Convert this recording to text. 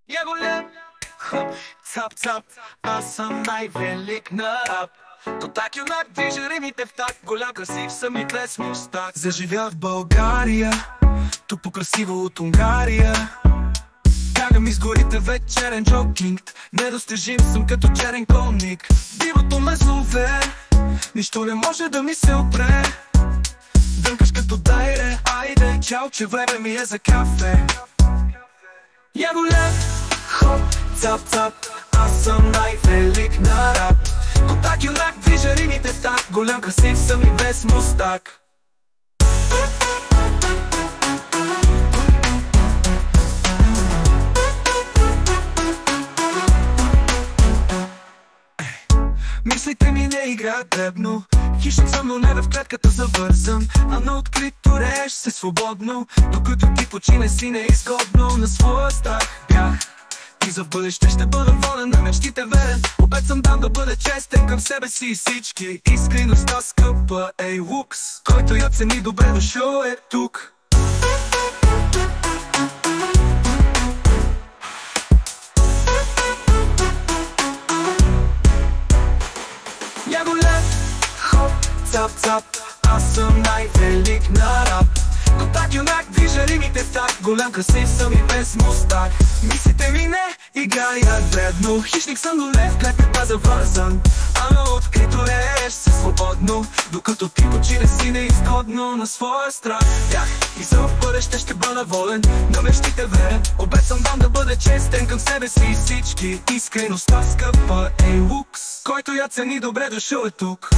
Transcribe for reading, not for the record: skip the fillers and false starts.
Я голям, хоп, цап-цап, аз съм най-велик на рап. То так юнак движа римите в так, голям красив съм и без мустак. Заживях в България, тук по-красиво от Унгария. Бягам из горите вечерен джокинг, недостижим съм като черен конник. Дивото ме зове, нищо не може да ми се опре. Дънкаш като дайре, айде, чао, че време ми е за кафе. Я голям, хоп, цап-цап, аз съм най-велик на рап. Контак юнак движа римите в так, голям красив съм и без мустак. Мислите ми не играят дребно, хищник съм, но не в клетката завързан, а на открито рееш се свободно, докато ти почине си неизгодно. На своя страх бях и за в бъдеще ще бъда волен, на мечтите верен. Обед съм дам да бъда честен към себе си и всички. Искреността скъпа, ей лукс, който я цени добре дошъл е тук. Я голям, хоп, цап-цап, аз съм най-велик на рап. Контак юнак движа римите в так, голям красив съм и без мустак. Мислите ми не играят вредно, хищник съм, но не в клетката завързан, а на открито рееш се свободно, докато ти почине си неизгодно. На своя страх бях и за в бъдеще ще бъда волен, на мечтите верен. Обед съм дам да бъда честен към себе си и всички. Искреността скъпа, ей лукс, който я цени добре дошъл е тук.